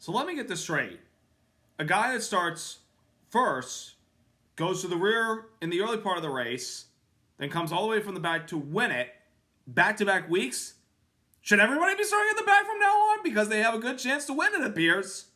So let me get this straight. A guy that starts first, goes to the rear in the early part of the race, then comes all the way from the back to win it, back-to-back weeks? Should everybody be starting at the back from now on? Because they have a good chance to win, it appears.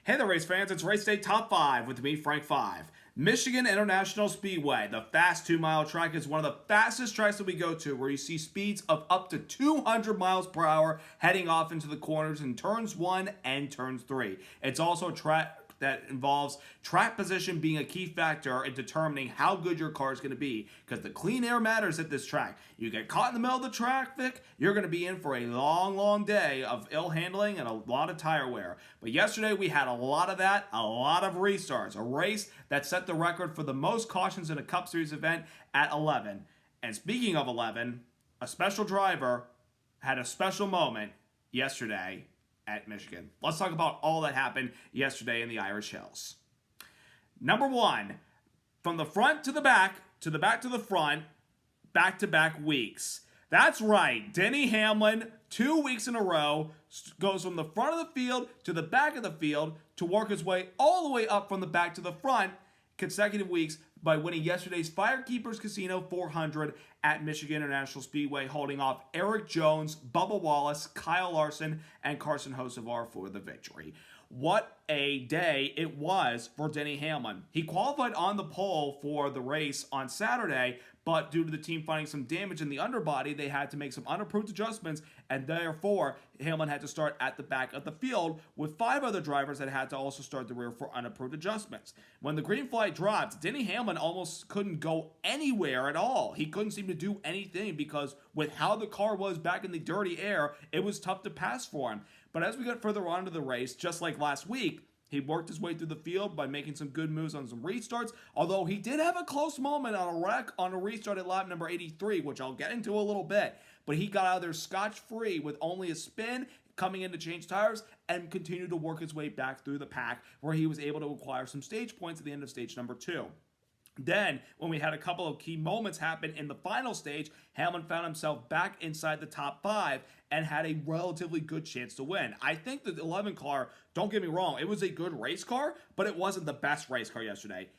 Hey there, race fans. It's Race Day Top 5 with me, Frank 5. Michigan International Speedway, the fast 2-mile track, is one of the fastest tracks that we go to, where you see speeds of up to 200 miles per hour heading off into the corners in turns 1 and turns 3. It's also a track that involves track position being a key factor in determining how good your car is going to be, because the clean air matters at this track. You get caught in the middle of the traffic, you're going to be in for a long day of ill handling and a lot of tire wear. But yesterday we had a lot of that, a lot of restarts, a race that set the record for the most cautions in a Cup Series event at 11. And speaking of 11, a special driver had a special moment yesterday at Michigan. Let's talk about all that happened yesterday in the Irish Hills. Number 1, from the front to the back, to the back to the front, back-to-back weeks. That's right, Denny Hamlin, 2 weeks in a row, goes from the front of the field to the back of the field to work his way all the way up from the back to the front, consecutive weeks, by winning yesterday's FireKeepers Casino 400 at Michigan International Speedway, holding off Eric Jones, Bubba Wallace, Kyle Larson, and Carson Hocevar for the victory. What a day it was for Denny Hamlin. He qualified on the pole for the race on Saturday, but due to the team finding some damage in the underbody, they had to make some unapproved adjustments, and therefore Hamlin had to start at the back of the field with 5 other drivers that had to also start the rear for unapproved adjustments. When the green flag dropped, Denny Hamlin almost couldn't go anywhere at all. He couldn't seem to do anything because with how the car was back in the dirty air, it was tough to pass for him. But as we got further on into the race, just like last week, he worked his way through the field by making some good moves on some restarts, although he did have a close moment on a wreck on a restart at lap number 83, which I'll get into a little bit. But he got out of there scotch-free with only a spin, coming in to change tires, and continued to work his way back through the pack, where he was able to acquire some stage points at the end of stage number 2. Then, when we had a couple of key moments happen in the final stage, Hamlin found himself back inside the top 5 and had a relatively good chance to win. I think the 11 car, don't get me wrong, it was a good race car, but it wasn't the best race car yesterday.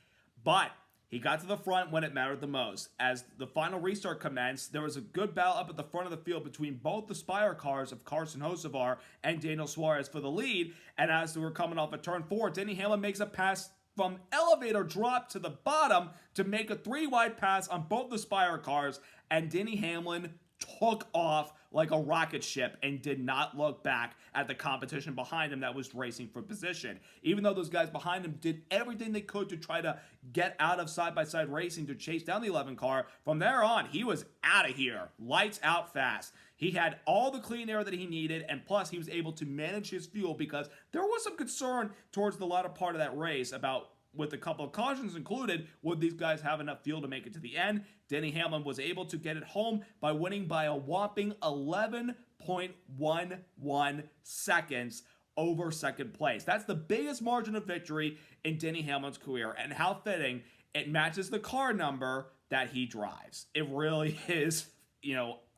But he got to the front when it mattered the most. As the final restart commenced, there was a good battle up at the front of the field between both the Spire cars of Carson Hocevar and Daniel Suarez for the lead, and as they were coming off at turn 4, Denny Hamlin makes a pass from elevator drop to the bottom to make a 3-wide pass on both the Spire cars, and Denny Hamlin took off like a rocket ship and did not look back at the competition behind him that was racing for position. Even though those guys behind him did everything they could to try to get out of side-by-side racing to chase down the 11 car, from there on, he was out of here. Lights out fast. He had all the clean air that he needed, and plus he was able to manage his fuel, because there was some concern towards the latter part of that race about, with a couple of cautions included, would these guys have enough fuel to make it to the end? Denny Hamlin was able to get it home by winning by a whopping 11.11 seconds over second place. That's the biggest margin of victory in Denny Hamlin's career, and how fitting it matches the car number that he drives. It really is,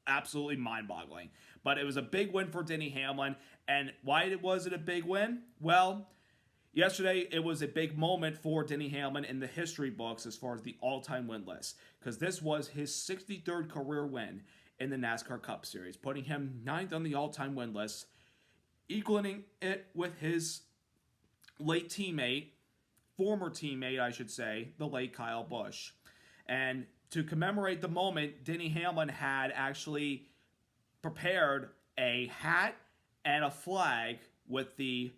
absolutely mind-boggling. But it was a big win for Denny Hamlin, and why was it a big win? Well, yesterday, it was a big moment for Denny Hamlin in the history books as far as the all-time win list, because this was his 63rd career win in the NASCAR Cup Series, putting him 9th on the all-time win list, equaling it with his late teammate, former teammate, I should say, the late Kyle Busch. And to commemorate the moment, Denny Hamlin had actually prepared a hat and a flag with the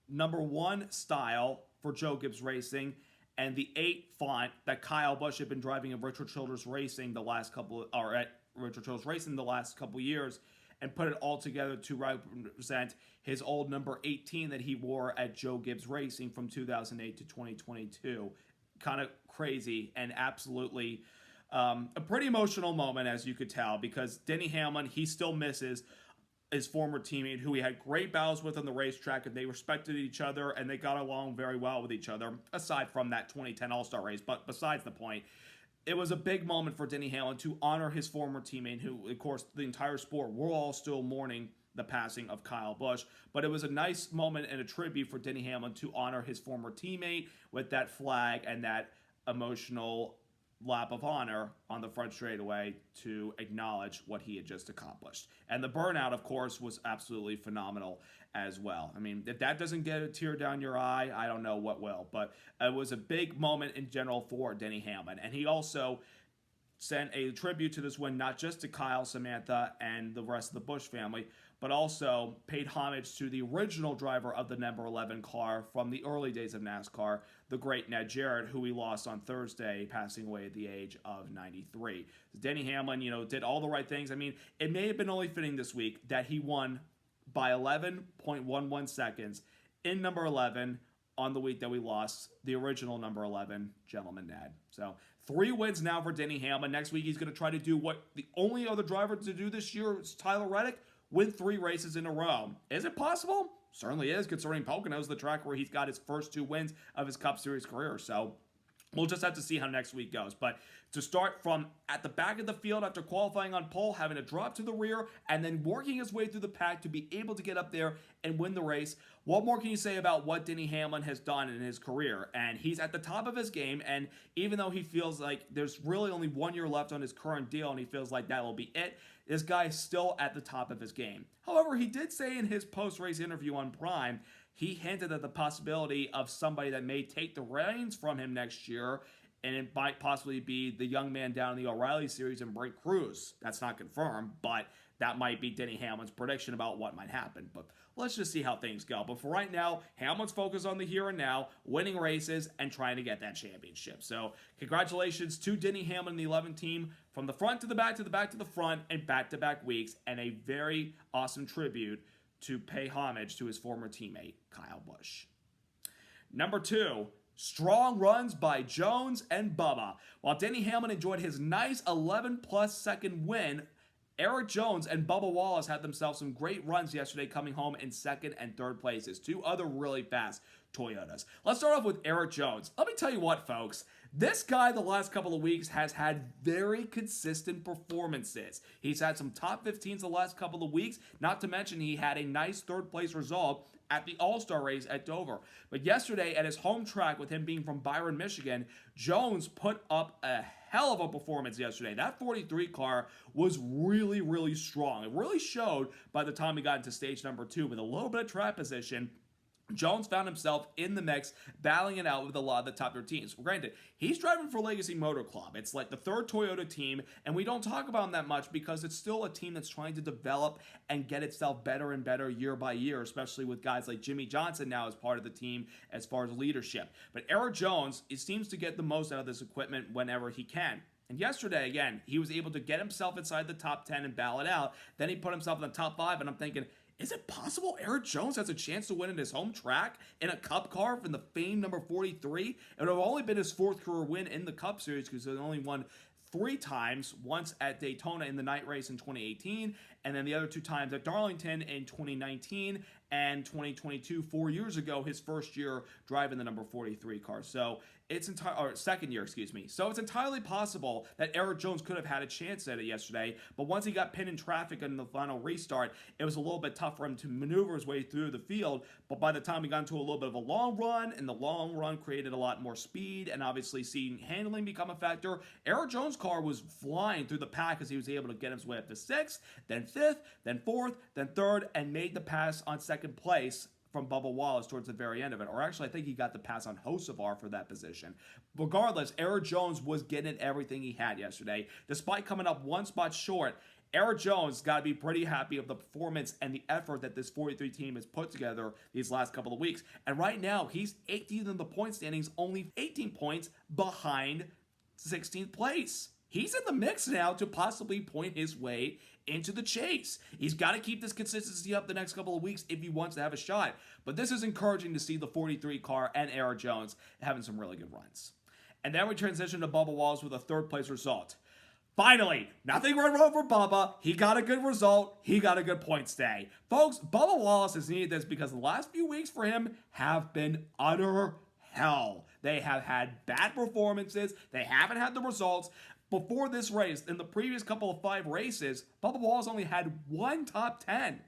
number 1 style for Joe Gibbs Racing and the 8 font that Kyle Busch had been driving at Richard Childress Racing the last couple years, and put it all together to represent his old number 18 that he wore at Joe Gibbs Racing from 2008 to 2022. Kind of crazy and absolutely a pretty emotional moment, as you could tell, because Denny Hamlin, he still misses his former teammate who he had great battles with on the racetrack, and they respected each other and they got along very well with each other, aside from that 2010 All-Star race. But besides the point, it was a big moment for Denny Hamlin to honor his former teammate, who, of course, the entire sport, we're all still mourning the passing of Kyle Busch. But it was a nice moment and a tribute for Denny Hamlin to honor his former teammate with that flag and that emotional lap of honor on the front straightaway to acknowledge what he had just accomplished. And the burnout, of course, was absolutely phenomenal as well. I mean, if that doesn't get a tear down your eye, I don't know what will. But it was a big moment in general for Denny Hamlin. And he also sent a tribute to this win, not just to Kyle, Samantha, and the rest of the Busch family, but also paid homage to the original driver of the number 11 car from the early days of NASCAR, the great Ned Jarrett, who we lost on Thursday, passing away at the age of 93. Denny Hamlin, did all the right things. I mean, it may have been only fitting this week that he won by 11.11 seconds in number 11 on the week that we lost the original number 11, Gentleman Ned. So 3 wins now for Denny Hamlin. Next week, he's going to try to do what the only other driver to do this year is Tyler Reddick, win 3 races in a row. Is it possible? Certainly is, considering Pocono's the track where he's got his first 2 wins of his Cup Series career. So we'll just have to see how next week goes. But to start from at the back of the field after qualifying on pole, having to drop to the rear, and then working his way through the pack to be able to get up there and win the race. What more can you say about what Denny Hamlin has done in his career? And he's at the top of his game, and even though he feels like there's really only 1 year left on his current deal, and he feels like that will be it, this guy is still at the top of his game. However, he did say in his post-race interview on Prime, he hinted at the possibility of somebody that may take the reins from him next year, and it might possibly be the young man down in the O'Reilly series and Brent Cruz. That's not confirmed, but that might be Denny Hamlin's prediction about what might happen. But let's just see how things go. But for right now, Hamlin's focused on the here and now, winning races, and trying to get that championship. So congratulations to Denny Hamlin and the 11 team from the front to the back to the back to the front and back-to-back weeks, and a very awesome tribute to pay homage to his former teammate, Kyle Busch. Number 2, strong runs by Jones and Bubba. While Denny Hamlin enjoyed his nice 11-plus second win, Erik Jones and Bubba Wallace had themselves some great runs yesterday, coming home in 2nd and 3rd places. 2 other really fast Toyotas. Let's start off with Erik Jones. Let me tell you what, folks. This guy the last couple of weeks has had very consistent performances. He's had some top 15s the last couple of weeks, not to mention he had a nice 3rd place result at the All-Star race at Dover. But yesterday at his home track, with him being from Byron, Michigan, Jones put up a hell of a performance yesterday. That 43 car was really, really strong. It really showed by the time he got into stage number 2 with a little bit of track position. Jones found himself in the mix, battling it out with a lot of the top 13 teams. Granted, he's driving for Legacy Motor Club. It's like the 3rd Toyota team, and we don't talk about him that much because it's still a team that's trying to develop and get itself better and better year by year, especially with guys like Jimmy Johnson now as part of the team as far as leadership. But Erik Jones, he seems to get the most out of this equipment whenever he can. And yesterday, again, he was able to get himself inside the top 10 and battle it out. Then he put himself in the top 5, and I'm thinking, is it possible Erik Jones has a chance to win in his home track in a Cup car from the famed number 43? It would have only been his 4th career win in the Cup Series because he only won 3 times, once at Daytona in the night race in 2018, and then the other 2 times at Darlington in 2019 and 2022, 4 years ago, his first year driving the number 43 car. So it's second year, excuse me. So it's entirely possible that Erik Jones could have had a chance at it yesterday, but once he got pinned in traffic in the final restart, it was a little bit tough for him to maneuver his way through the field. But by the time he got into a little bit of a long run, and the long run created a lot more speed, and obviously seeing handling become a factor, Erik Jones' car was flying through the pack as he was able to get his way up to 6th, then 5th, then 4th, then 3rd, and made the pass on 2nd place from Bubba Wallace towards the very end of it. Or actually, I think he got the pass on Hocevar for that position. Regardless, Erik Jones was getting everything he had yesterday. Despite coming up 1 spot short, Erik Jones got to be pretty happy of the performance and the effort that this 43 team has put together these last couple of weeks. And right now, he's 18th in the point standings, only 18 points behind 16th place. He's in the mix now to possibly point his way into the chase. He's got to keep this consistency up the next couple of weeks if he wants to have a shot. But this is encouraging to see the 43 car and Erik Jones having some really good runs. And then we transition to Bubba Wallace with a 3rd place result. Finally, nothing went wrong for Bubba. He got a good result. He got a good point stay. Folks, Bubba Wallace has needed this because the last few weeks for him have been utter hell. They have had bad performances. They haven't had the results. Before this race, in the previous couple of 5 races, Bubba Wallace only had 1 top 10.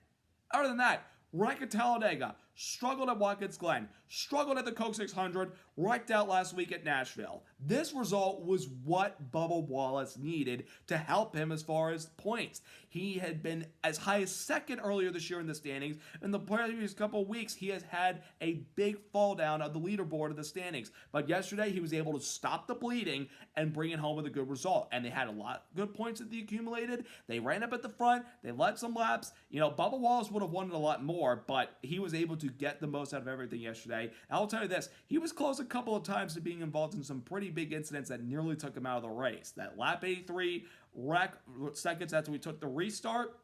Other than that, wrecked at Talladega, struggled at Watkins Glen, struggled at the Coke 600, wrecked out last week at Nashville. This result was what Bubba Wallace needed to help him as far as points. He had been as high as 2nd earlier this year in the standings. In the previous couple of weeks, he has had a big fall down of the leaderboard of the standings. But yesterday, he was able to stop the bleeding and bring it home with a good result. And they had a lot of good points that they accumulated. They ran up at the front. They led some laps. Bubba Wallace would have wanted a lot more, but he was able to get the most out of everything yesterday. I'll tell you this, he was close a couple of times to being involved in some pretty big incidents that nearly took him out of the race. That lap 83 wreck seconds after we took the restart,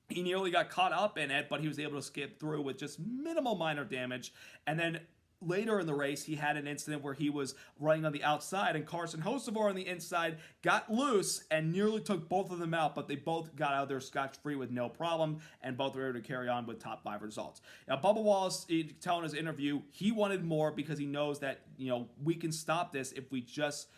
he nearly got caught up in it, but he was able to skip through with just minimal minor damage. And then later in the race, he had an incident where he was running on the outside, and Carson Hocevar on the inside got loose and nearly took both of them out, but they both got out of there scotch-free with no problem, and both were able to carry on with top 5 results. Now, Bubba Wallace, telling his interview, he wanted more because he knows that, we can stop this if we just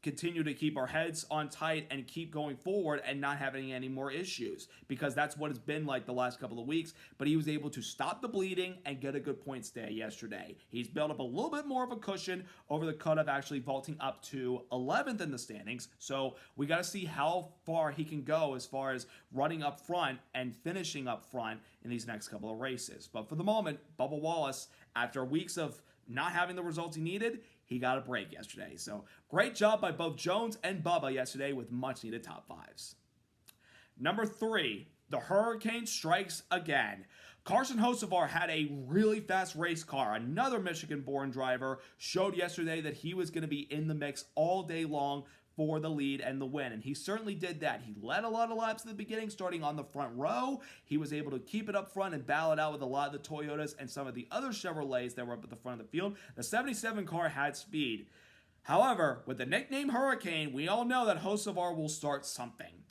continue to keep our heads on tight and keep going forward and not having any more issues, because that's what it's been like the last couple of weeks. But he was able to stop the bleeding and get a good point stay yesterday. He's built up a little bit more of a cushion over the cut of actually vaulting up to 11th in the standings. So we got to see how far he can go as far as running up front and finishing up front in these next couple of races. But for the moment, Bubba Wallace, after weeks of not having the results he needed, he got a break yesterday. So great job by both Jones and Bubba yesterday with much needed top 5s. Number 3, the Hurricane strikes again. Carson Hocevar had a really fast race car. Another Michigan-born driver showed yesterday that he was going to be in the mix all day long for the lead and the win, and he certainly did that. He led a lot of laps at the beginning, starting on the front row. He was able to keep it up front and battle it out with a lot of the Toyotas and some of the other Chevrolets that were up at the front of the field. The 77 car had speed. However, with the nickname Hurricane, we all know that Hocevar will start something.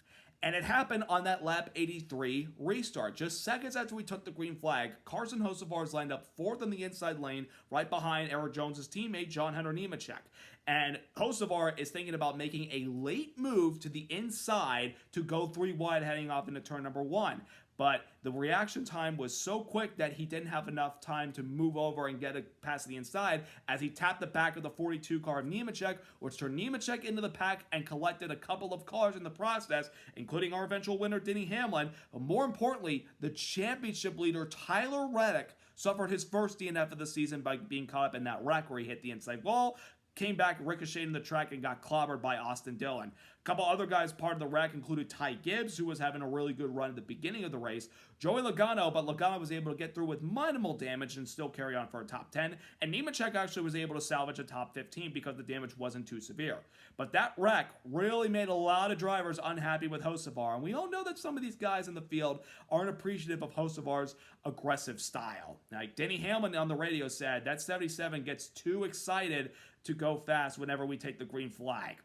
And it happened on that lap 83 restart. Just seconds after we took the green flag, Carson Hocevar is lined up 4th in the inside lane, right behind Eric Jones' teammate, John Hunter Nemechek. And Hocevar is thinking about making a late move to the inside to go 3 wide heading off into turn number 1. But the reaction time was so quick that he didn't have enough time to move over and get it past the inside as he tapped the back of the 42 car of Nemechek, which turned Nemechek into the pack and collected a couple of cars in the process, including our eventual winner, Denny Hamlin. But more importantly, the championship leader, Tyler Reddick, suffered his first DNF of the season by being caught up in that wreck where he hit the inside wall, came back, ricocheted in the track, and got clobbered by Austin Dillon. A couple other guys part of the wreck included Ty Gibbs, who was having a really good run at the beginning of the race, Joey Logano, but Logano was able to get through with minimal damage and still carry on for a top 10, and Nemechek actually was able to salvage a top 15 because the damage wasn't too severe. But that wreck really made a lot of drivers unhappy with Hocevar, and we all know that some of these guys in the field aren't appreciative of Hocevar's aggressive style. Now, Denny Hamlin on the radio said that 77 gets too excited to go fast whenever we take the green flag.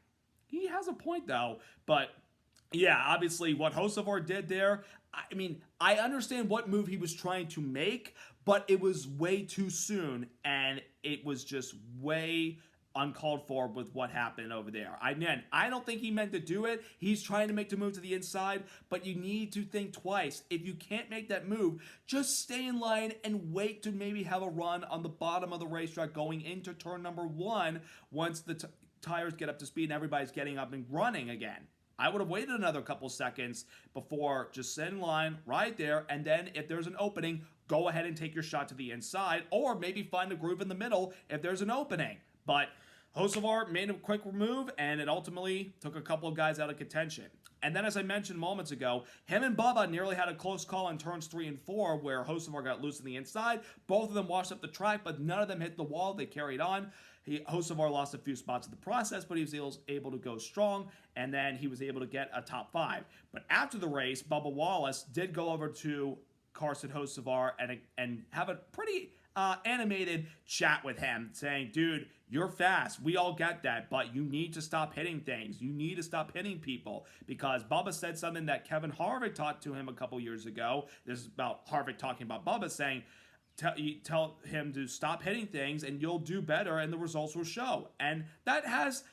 He has a point, though, but yeah, obviously what Hocevar did there, I mean, I understand what move he was trying to make, but it was way too soon, and it was just way uncalled for with what happened over there. I don't think he meant to do it. He's trying to make the move to the inside, but you need to think twice. If you can't make that move, just stay in line and wait to maybe have a run on the bottom of the racetrack going into turn number 1 once the tires get up to speed and everybody's getting up and running again. I would have waited another couple seconds before just sit in line right there, and then if there's an opening, go ahead and take your shot to the inside, or maybe find a groove in the middle if there's an opening. But Hocevar made a quick move, and it ultimately took a couple of guys out of contention. And then, as I mentioned moments ago, him and Bubba nearly had a close call on turns 3 and 4, where Hocevar got loose on the inside. Both of them washed up the track, but none of them hit the wall. They carried on. Hocevar lost a few spots in the process, but he was able to go strong, and then he was able to get a top 5. But after the race, Bubba Wallace did go over to Carson Hocevar and have a pretty animated chat with him saying, dude, you're fast. We all get that, but you need to stop hitting things. You need to stop hitting people, because Bubba said something that Kevin Harvick taught to him a couple years ago. This is about Harvick talking about Bubba, saying, tell him to stop hitting things and you'll do better and the results will show. And that has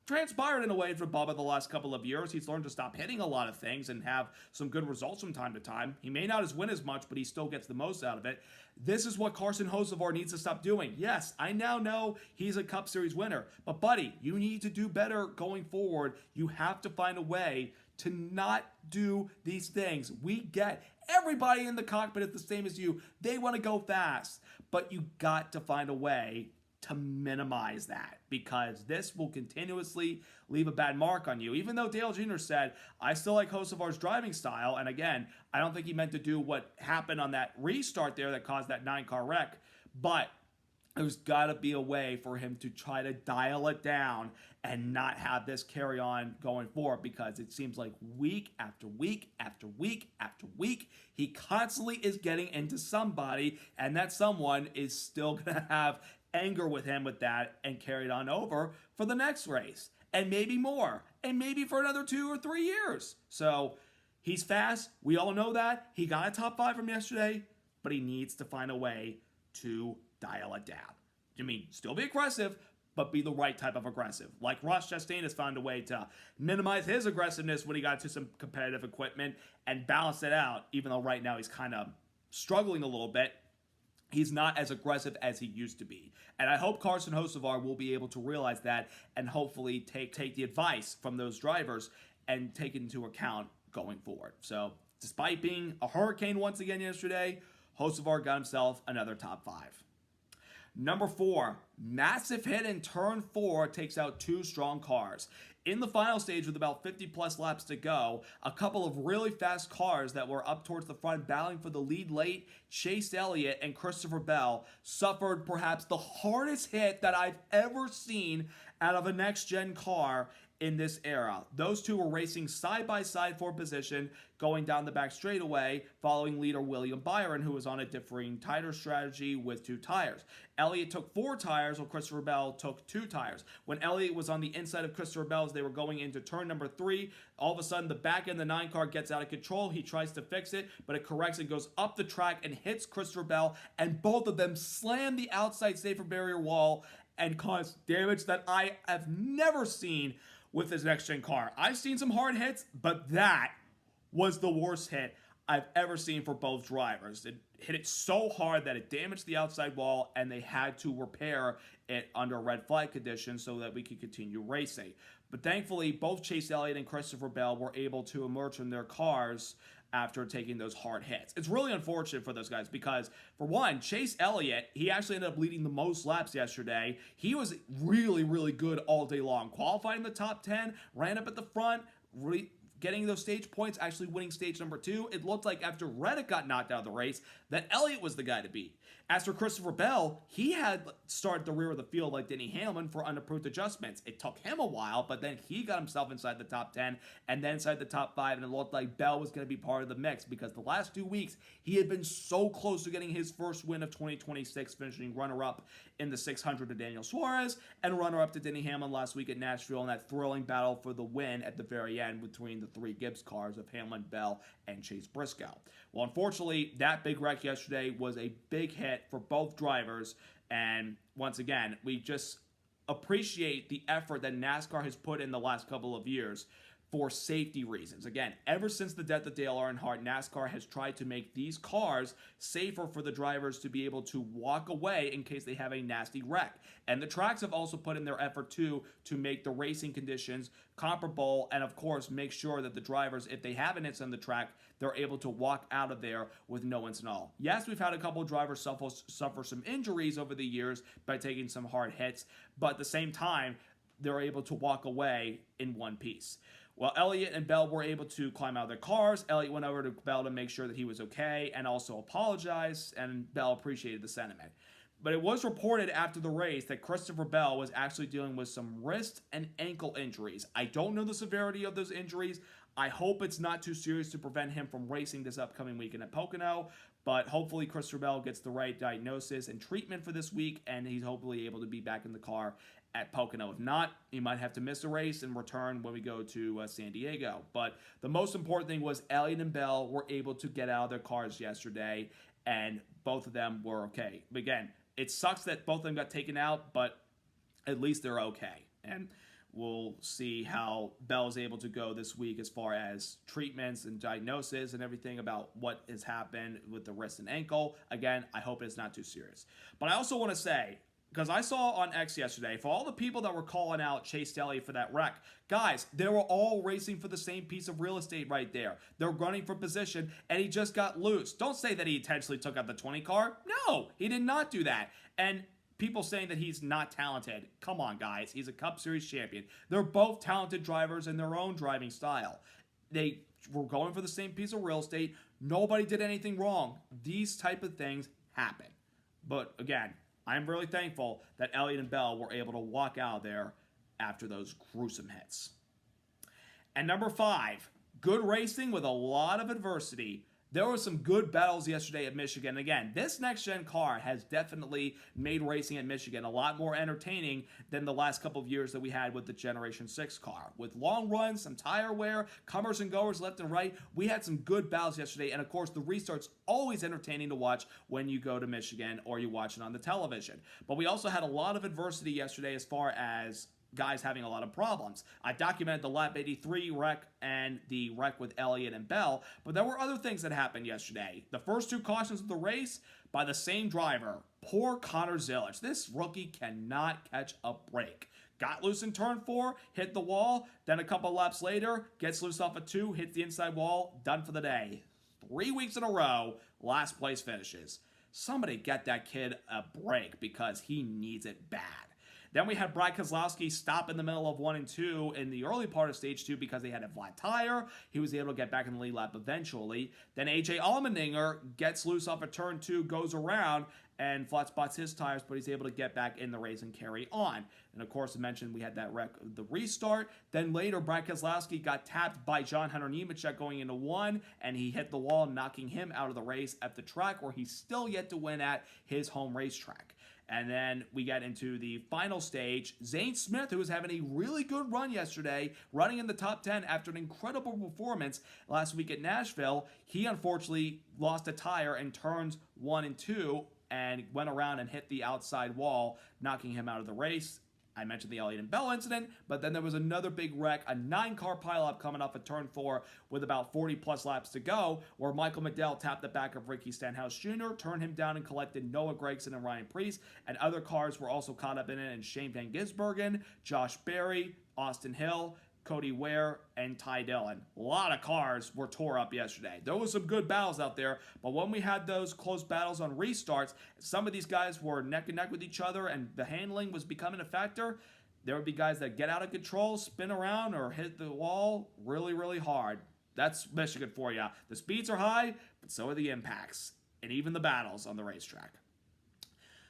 transpired in a way for Bubba the last couple of years. He's learned to stop hitting a lot of things and have some good results from time to time. He may not win as much, but he still gets the most out of it. This is what Carson Hocevar needs to stop doing. Yes, I now know he's a Cup Series winner, but buddy, you need to do better going forward. You have to find a way to not do these things. We get everybody in the cockpit is the same as you. They want to go fast, but you got to find a way to minimize that, because this will continuously leave a bad mark on you. Even though Dale Jr. said, I still like Hocevar's driving style, and again, I don't think he meant to do what happened on that restart there that caused that 9-car wreck, but there's got to be a way for him to try to dial it down and not have this carry on going forward, because it seems like week after week after week after week, he constantly is getting into somebody, and that someone is still going to have anger with him with that and carry it on over for the next race, and maybe more, and maybe for another 2 or 3 years. So he's fast. We all know that. He got a top 5 from yesterday, but he needs to find a way to dial it down. I mean, still be aggressive, but be the right type of aggressive. Like Ross Chastain has found a way to minimize his aggressiveness when he got to some competitive equipment and balance it out, even though right now he's kind of struggling a little bit. He's not as aggressive as he used to be. And I hope Carson Hocevar will be able to realize that and hopefully take the advice from those drivers and take it into account going forward. So despite being a hurricane once again yesterday, Hocevar got himself another top 5. Number 4, massive hit in turn 4 takes out 2 strong cars. In the final stage with about 50 plus laps to go, a couple of really fast cars that were up towards the front battling for the lead late, Chase Elliott and Christopher Bell, suffered perhaps the hardest hit that I've ever seen out of a next-gen car in this era. Those two were racing side by side for position, going down the back straightaway, following leader William Byron, who was on a differing tire strategy with 2 tires. Elliott took 4 tires, while Christopher Bell took 2 tires. When Elliott was on the inside of Christopher Bell as they were going into turn number 3, all of a sudden the back end of the 9 car gets out of control. He tries to fix it, but it corrects and goes up the track and hits Christopher Bell, and both of them slam the outside safer barrier wall and cause damage that I have never seen with this next-gen car. I've seen some hard hits, but that was the worst hit I've ever seen for both drivers. It hit it so hard that it damaged the outside wall, and they had to repair it under red flag conditions so that we could continue racing. But thankfully, both Chase Elliott and Christopher Bell were able to emerge from their cars after taking those hard hits. It's really unfortunate for those guys because, for one, Chase Elliott, he actually ended up leading the most laps yesterday. He was really, really good all day long. Qualifying in the top 10, ran up at the front, really getting those stage points, actually winning stage number 2. It looked like after Reddick got knocked out of the race, that Elliott was the guy to beat. As for Christopher Bell, he had started the rear of the field like Denny Hamlin for unapproved adjustments. It took him a while, but then he got himself inside the top 10 and then inside the top 5, and it looked like Bell was going to be part of the mix because the last 2 weeks, he had been so close to getting his first win of 2026, finishing runner-up in the 600 to Daniel Suarez and runner-up to Denny Hamlin last week at Nashville in that thrilling battle for the win at the very end between the 3 Gibbs cars of Hamlin, Bell, and Chase Briscoe. Well, unfortunately, that big wreck yesterday was a big hit for both drivers, and once again, we just appreciate the effort that NASCAR has put in the last couple of years for safety reasons. Again, ever since the death of Dale Earnhardt, NASCAR has tried to make these cars safer for the drivers to be able to walk away in case they have a nasty wreck. And the tracks have also put in their effort too to make the racing conditions comparable and, of course, make sure that the drivers, if they have an incident on the track, they're able to walk out of there with no incident at all. Yes, we've had a couple of drivers suffer some injuries over the years by taking some hard hits, but at the same time, they're able to walk away in one piece. Well, Elliott and Bell were able to climb out of their cars. Elliott went over to Bell to make sure that he was okay and also apologized, and Bell appreciated the sentiment. But it was reported after the race that Christopher Bell was actually dealing with some wrist and ankle injuries. I don't know the severity of those injuries. I hope it's not too serious to prevent him from racing this upcoming weekend at Pocono, But hopefully Christopher Bell gets the right diagnosis and treatment for this week, and he's hopefully able to be back in the car at Pocono. If not, he might have to miss a race and return when we go to San Diego. But the most important thing was Elliott and Bell were able to get out of their cars yesterday, and both of them were okay. Again, it sucks that both of them got taken out, but at least they're okay. And we'll see how Bell is able to go this week as far as treatments and diagnosis and everything about what has happened with the wrist and ankle. Again, I hope it's not too serious. But I also want to say, because I saw on X yesterday, for all the people that were calling out Chase Elliott for that wreck, guys, they were all racing for the same piece of real estate right there. They're running for position, and he just got loose. Don't say that he intentionally took out the 20 car. No, he did not do that. And people saying that he's not talented. Come on, guys. He's a Cup Series champion. They're both talented drivers in their own driving style. They were going for the same piece of real estate. Nobody did anything wrong. These type of things happen. But again, I'm really thankful that Elliott and Bell were able to walk out of there after those gruesome hits. And number 5, good racing with a lot of adversity. There were some good battles yesterday at Michigan. Again, this next-gen car has definitely made racing at Michigan a lot more entertaining than the last couple of years that we had with the Generation 6 car. With long runs, some tire wear, comers and goers left and right, we had some good battles yesterday. And, of course, the restart's always entertaining to watch when you go to Michigan or you watch it on the television. But we also had a lot of adversity yesterday as far as guys having a lot of problems. I documented the lap 83 wreck and the wreck with Elliott and Bell, but there were other things that happened yesterday. The first 2 cautions of the race by the same driver. Poor Connor Zilic. This rookie cannot catch a break. Got loose in turn 4, hit the wall, then a couple laps later, gets loose off of 2, hits the inside wall, done for the day. 3 weeks in a row, last place finishes. Somebody get that kid a break because he needs it bad. Then we had Brad Keselowski stop in the middle of 1 and 2 in the early part of stage 2 because they had a flat tire. He was able to get back in the lead lap eventually. Then AJ Allmendinger gets loose off of turn 2, goes around, and flat spots his tires, but he's able to get back in the race and carry on. And of course, I mentioned we had that wreck, the restart. Then later, Brad Keselowski got tapped by John Hunter Nemechek going into 1, and he hit the wall, knocking him out of the race at the track where he's still yet to win at his home racetrack. And then we get into the final stage. Zane Smith, who was having a really good run yesterday, running in the top 10 after an incredible performance last week at Nashville, he unfortunately lost a tire in turns 1 and 2 and went around and hit the outside wall, knocking him out of the race. I mentioned the Elliott and Bell incident, but then there was another big wreck, a 9-car pileup coming off of turn 4 with about 40-plus laps to go, where Michael McDowell tapped the back of Ricky Stenhouse Jr., turned him down and collected Noah Gragson and Ryan Preece, and other cars were also caught up in it, and Shane Van Gisbergen, Josh Berry, Austin Hill, Cody Ware, and Ty Dillon. A lot of cars were tore up yesterday. There was some good battles out there, but when we had those close battles on restarts, some of these guys were neck and neck with each other, and the handling was becoming a factor. There would be guys that get out of control, spin around, or hit the wall really, really hard. That's Michigan for you. The speeds are high, but so are the impacts, and even the battles on the racetrack.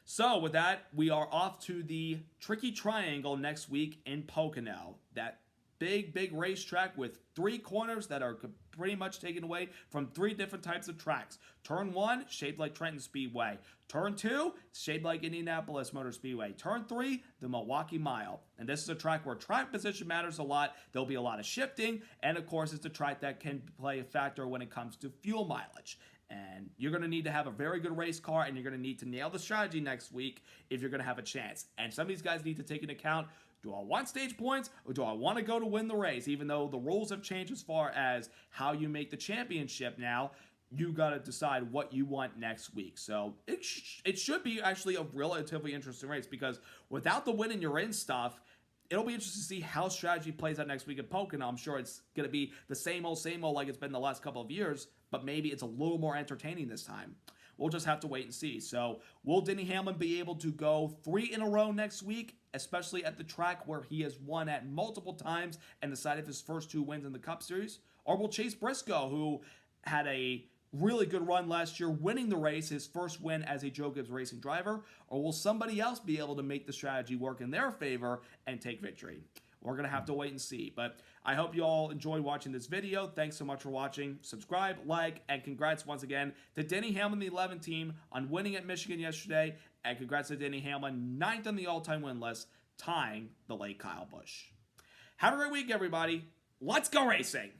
So with that, we are off to the Tricky Triangle next week in Pocono. That big racetrack with 3 corners that are pretty much taken away from 3 different types of tracks. Turn 1, shaped like Trenton Speedway. Turn 2, shaped like Indianapolis Motor Speedway. Turn 3, the Milwaukee Mile. And this is a track where track position matters a lot. There'll be a lot of shifting. And of course, it's a track that can play a factor when it comes to fuel mileage. And you're going to need to have a very good race car, and you're going to need to nail the strategy next week if you're going to have a chance. And some of these guys need to take into account, do I want stage points, or do I want to go to win the race? Even though the rules have changed as far as how you make the championship now, you got to decide what you want next week. So it should be actually a relatively interesting race, because without the win and you're in stuff, it'll be interesting to see how strategy plays out next week at Pocono. I'm sure it's going to be the same old like it's been the last couple of years, but maybe it's a little more entertaining this time. We'll just have to wait and see. So will Denny Hamlin be able to go 3 in a row next week, especially at the track where he has won at multiple times and the side of his first 2 wins in the Cup Series? Or will Chase Briscoe, who had a really good run last year, winning the race, his first win as a Joe Gibbs Racing driver, or will somebody else be able to make the strategy work in their favor and take victory? We're going to have to wait and see. But I hope you all enjoyed watching this video. Thanks so much for watching. Subscribe, like, and congrats once again to Denny Hamlin, the 11 team, on winning at Michigan yesterday. And congrats to Denny Hamlin, 9th on the all-time win list, tying the late Kyle Busch. Have a great week, everybody. Let's go racing!